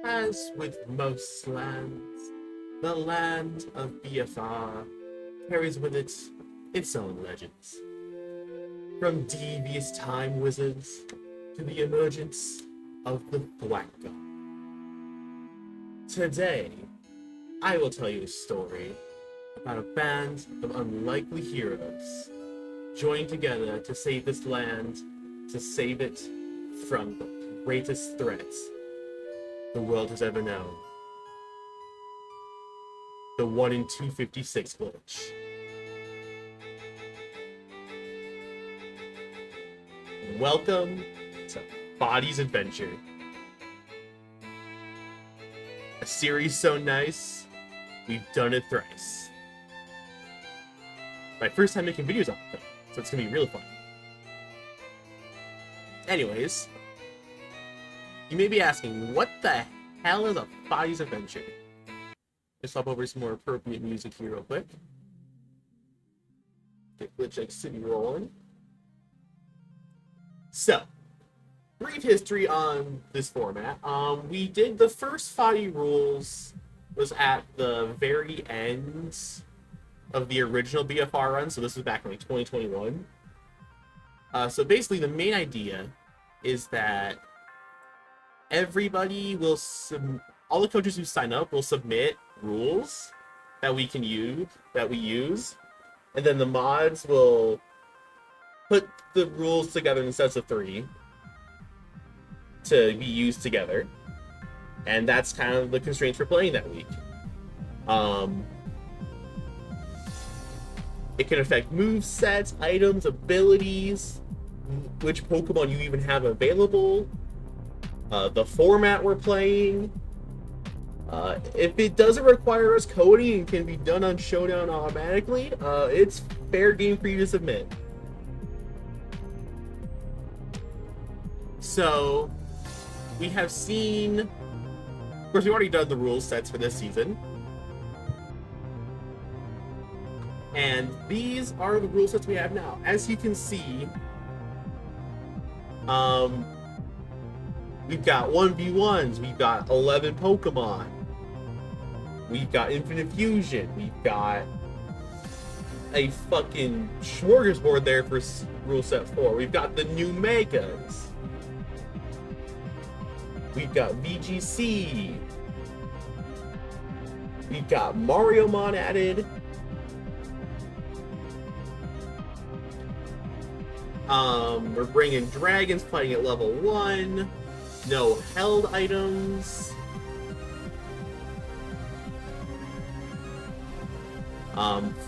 As with most lands, the land of BFR carries with it its own legends. From devious time wizards to the emergence of the Black God. Today, I will tell you a story about a band of unlikely heroes joined together to save this land, to save it from the greatest threats the world has ever known. The 1 in 256 glitch. Welcome to Fadi's Adventure. A series so nice, we've done it thrice. My first time making videos on it, so it's gonna be really fun. Anyways, you may be asking, what the hell is a Fadi's Adventure? Let's hop over some more appropriate music here real quick. Get Glitch X City rolling. So, brief history on this format. We did the first Fadi rules was at the very end of the original BFR run, so this was back in like 2021. So basically the main idea is that everybody will all the coaches who sign up will submit rules that we use, and then the mods will put the rules together in sets of 3 to be used together, and that's kind of the constraints for playing that week. It can affect move sets, items, abilities, which Pokemon you even have available, the format we're playing. If it doesn't require us coding and can be done on Showdown automatically, it's fair game for you to submit. So, we have seen, of course, we've already done the rule sets for this season. And these are the rule sets we have now. As you can see, we've got 1v1s, we've got 11 Pokemon, we've got Infinite Fusion, we've got a fucking smorgasbord there for rule set 4. We've got the new Megas. We've got VGC. We've got Mariomon added. We're bringing dragons fighting at level 1. No held items.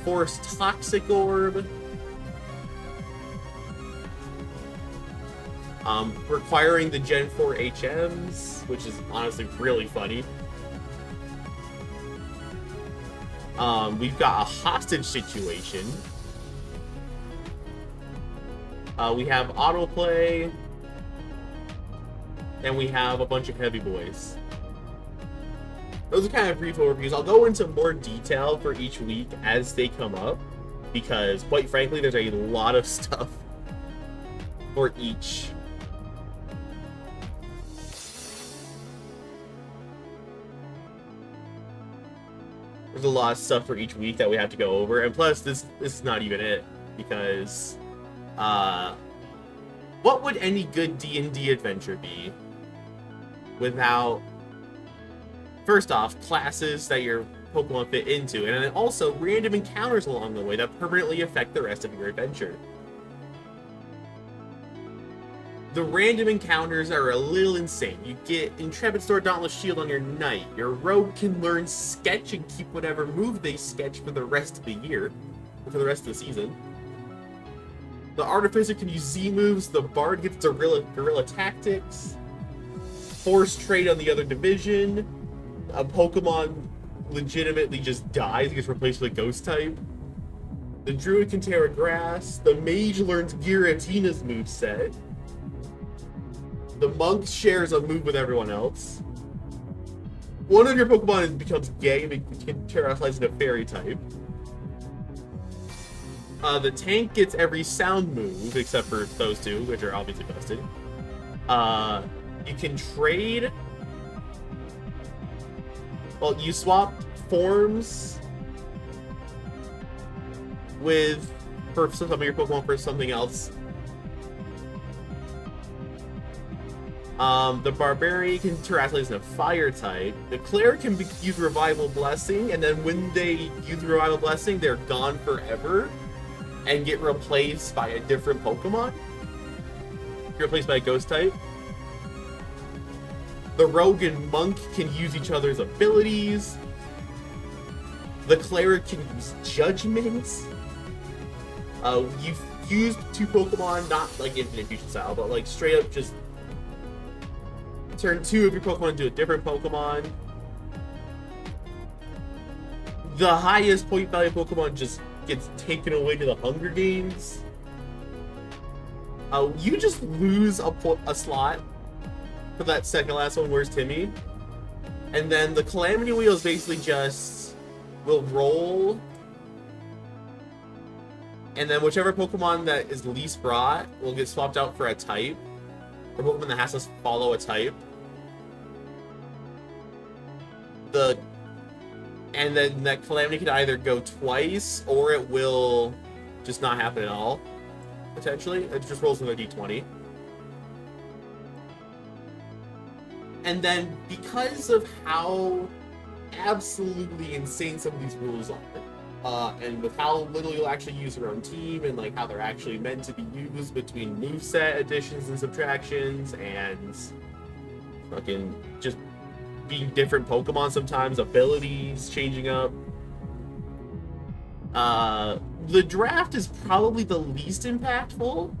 Forced Toxic Orb. Requiring the Gen 4 HMs, which is honestly really funny. We've got a hostage situation. We have autoplay, and we have a bunch of heavy boys. Those are kind of brief overviews. I'll go into more detail for each week as they come up, because quite frankly, there's a lot of stuff for each. There's a lot of stuff for each week that we have to go over, and plus this is not even it, because what would any good D&D adventure be without, first off, classes that your Pokemon fit into, and then also random encounters along the way that permanently affect the rest of your adventure. The random encounters are a little insane. You get Intrepid Sword Dauntless Shield on your Knight. Your Rogue can learn Sketch and keep whatever move they sketch for the rest of the year, or for the rest of the season. The Artificer can use Z moves. The Bard gets Guerrilla Tactics. Force Trade on the other division. A Pokemon legitimately just dies and gets replaced with a Ghost type. The Druid can Terra Grass. The Mage learns Giratina's moveset. The Monk shares a move with everyone else. One of your Pokemon becomes gay and can terrorize into Fairy type. The tank gets every sound move except for those two, which are obviously busted. You can trade Well, you swap forms for some of your Pokemon for something else. The Barbarian can translate as a Fire type. The Cleric can use Revival Blessing, and then when they use Revival Blessing, they're gone forever and get replaced by a different Pokemon. Get replaced by a Ghost type. The Rogue and Monk can use each other's abilities. The Cleric can use Judgments. You've used 2 Pokemon, not like Infinite Fusion style, but like straight up just turn 2 of your Pokemon into a different Pokemon. The highest point value Pokemon just gets taken away to the Hunger Games. You just lose a slot for that second last one, Where's Timmy? And then the Calamity Wheel is basically just will roll, and then whichever Pokemon that is least brought will get swapped out for a type, or Pokemon that has to follow a type. And then that Calamity can either go twice, or it will just not happen at all, potentially. It just rolls with a d20. And then, because of how absolutely insane some of these rules are, and with how little you'll actually use your own team, and like how they're actually meant to be used between moveset additions and subtractions, and fucking just being different Pokemon sometimes, abilities changing up. The draft is probably the least impactful.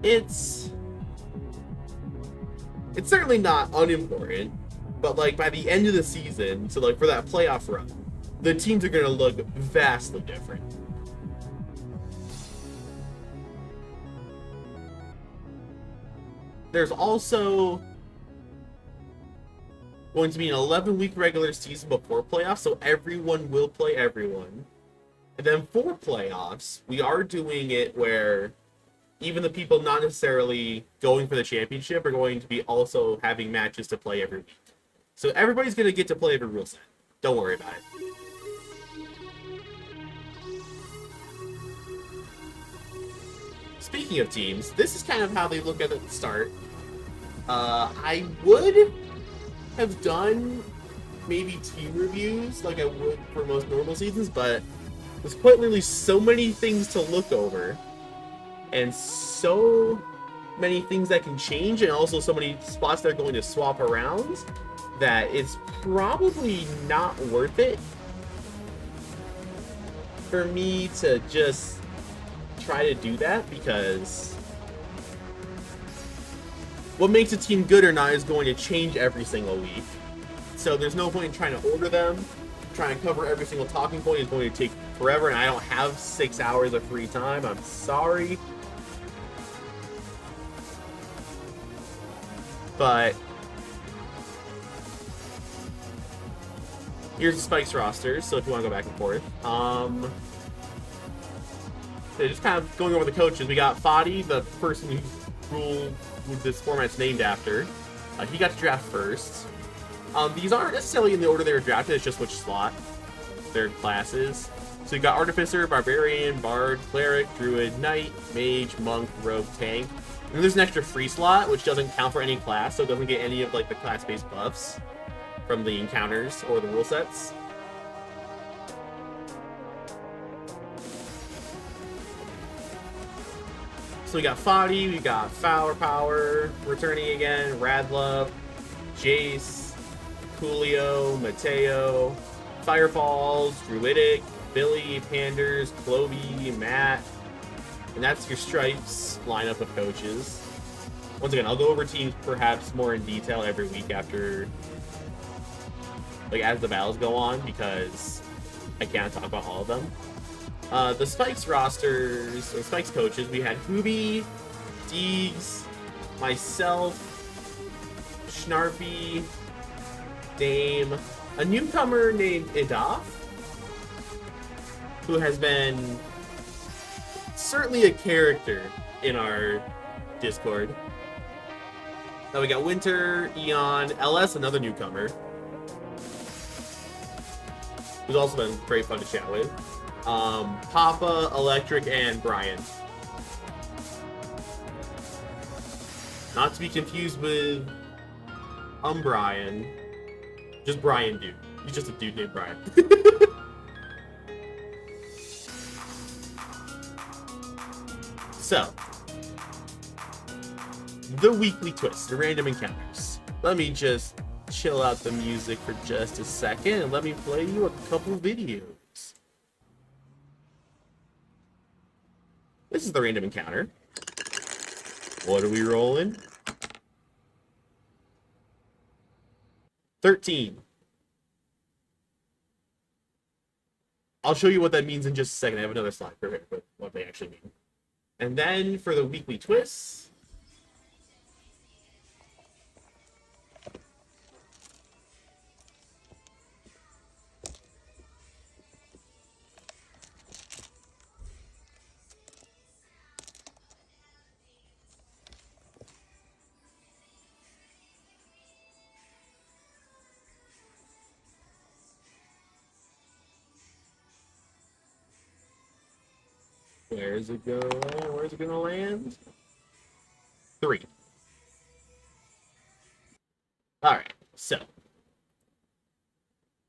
It's certainly not unimportant, but like by the end of the season, so like for that playoff run, the teams are going to look vastly different. There's also going to be an 11-week regular season before playoffs, so everyone will play everyone. And then for playoffs, we are doing it where even the people not necessarily going for the championship are going to be also having matches to play every week. So everybody's going to get to play every rule set. Don't worry about it. Speaking of teams, this is kind of how they look at it at the start. I would have done maybe team reviews like I would for most normal seasons, but there's quite literally so many things to look over, and so many things that can change, and also so many spots that are going to swap around, that it's probably not worth it for me to just try to do that, because what makes a team good or not is going to change every single week. So there's no point in trying to order them. Trying to cover every single talking point is going to take forever, and I don't have 6 hours of free time. I'm sorry. But here's the Spikes rosters, so if you want to go back and forth. So just kind of going over the coaches. We got Fadi, the person whose rule this format's named after. He got to draft first. These aren't necessarily in the order they were drafted, it's just which slot their classes. So you got Artificer, Barbarian, Bard, Cleric, Druid, Knight, Mage, Monk, Rogue, Tank. And then there's an extra free slot, which doesn't count for any class, so it doesn't get any of like the class-based buffs from the encounters or the rule sets. So we got Fadi, we got Flower Power, returning again, Radlove, Jace, Coolio, Mateo, Firefalls, Druidic, Billy, Panders, Clovey, Matt, and that's your Stripes lineup of coaches. Once again, I'll go over teams perhaps more in detail every week after, like as the battles go on, because I can't talk about all of them. The Spikes rosters, or Spikes coaches, we had Hooby, Deegs, myself, Snarpy, Dame, a newcomer named Idaf, who has been certainly a character in our Discord. Now we got Winter, Eon, LS, another newcomer, who's also been very fun to chat with. Papa, Electric, and Brian. Not to be confused with Brian. Just Brian dude. He's just a dude named Brian. So, the weekly twist, the random encounters. Let me just chill out the music for just a second and let me play you a couple videos. This is the random encounter. What are we rolling? 13. I'll show you what that means in just a second. I have another slide for what they actually mean. And then for the weekly twists, where's it going? Where's it gonna land? 3. Alright, so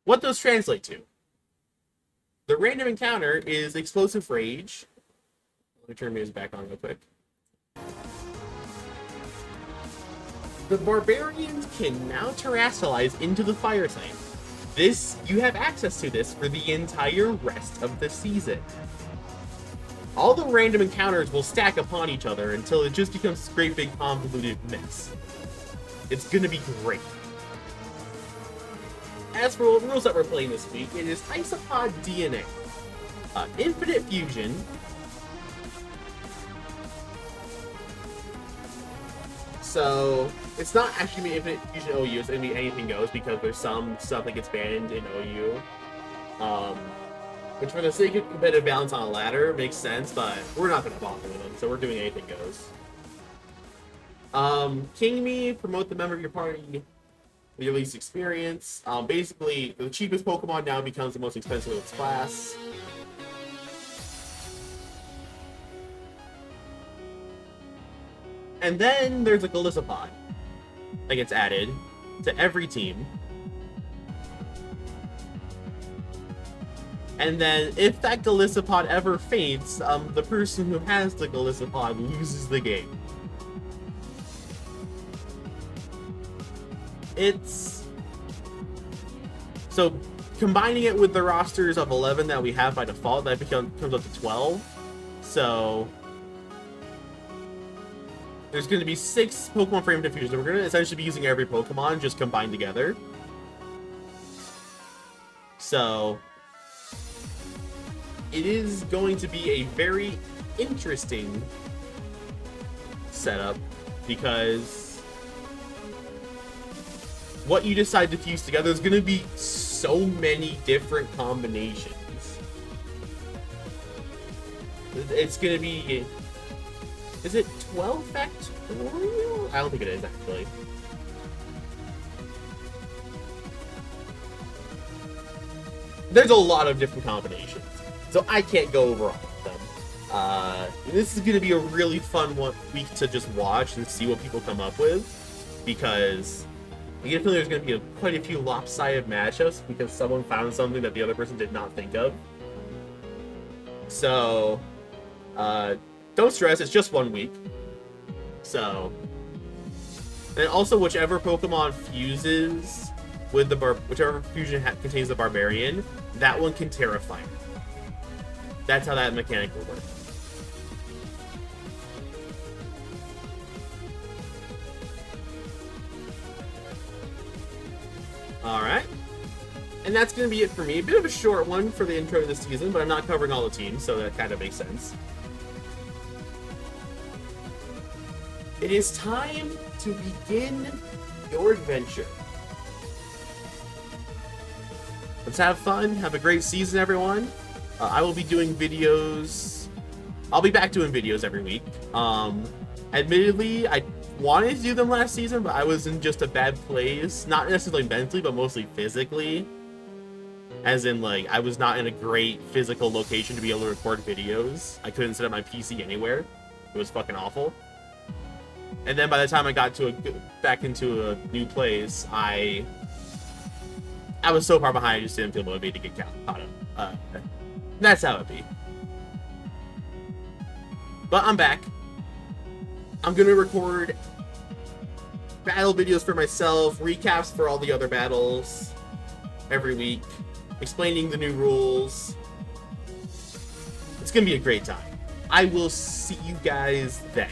what those translate to? The random encounter is Explosive Rage. Let me turn music back on real quick. The barbarians can now terrestrialize into the fire type. You have access to this for the entire rest of the season. All the random encounters will stack upon each other until it just becomes this great big convoluted mess. It's gonna be great. As for what rules that we're playing this week, it is Isopod DNA. Infinite Fusion. So, it's not actually Infinite Fusion OU, it's gonna be anything goes because there's some stuff that gets banned in OU. Which for the sake of competitive balance on a ladder makes sense, but we're not gonna bother with them, so we're doing anything goes. King Me, promote the member of your party with your least experience. Basically, the cheapest Pokemon now becomes the most expensive of its class. And then there's a Golisopod that gets added to every team. And then, if that Golisopod ever faints, the person who has the Golisopod loses the game. So, combining it with the rosters of 11 that we have by default, that comes up to 12. So, there's going to be 6 Pokemon Frame Diffusions. We're going to essentially be using every Pokemon just combined together. So, it is going to be a very interesting setup because what you decide to fuse together is going to be so many different combinations. It's going to be... Is it 12 factorial? I don't think it is, actually. There's a lot of different combinations. So I can't go over all of them. This is going to be a really fun week to just watch and see what people come up with, because I get a feeling there's going to be quite a few lopsided matchups because someone found something that the other person did not think of. So, don't stress, it's just 1 week. So, and also whichever Pokemon fuses with whichever fusion contains the Barbarian, that one can Terra Fire. That's how that mechanic will work. Alright. And that's going to be it for me. A bit of a short one for the intro to the season, but I'm not covering all the teams, so that kind of makes sense. It is time to begin your adventure. Let's have fun. Have a great season, everyone. I will be doing videos. I'll be back doing videos every week. Admittedly, I wanted to do them last season, but I was in just a bad place. Not necessarily mentally, but mostly physically. As in, like, I was not in a great physical location to be able to record videos. I couldn't set up my PC anywhere. It was fucking awful. And then by the time I got to back into a new place, I was so far behind, I just didn't feel motivated to get caught up. That's how it be. But I'm back. I'm gonna record battle videos for myself, recaps for all the other battles every week, explaining the new rules. It's gonna be a great time. I will see you guys then.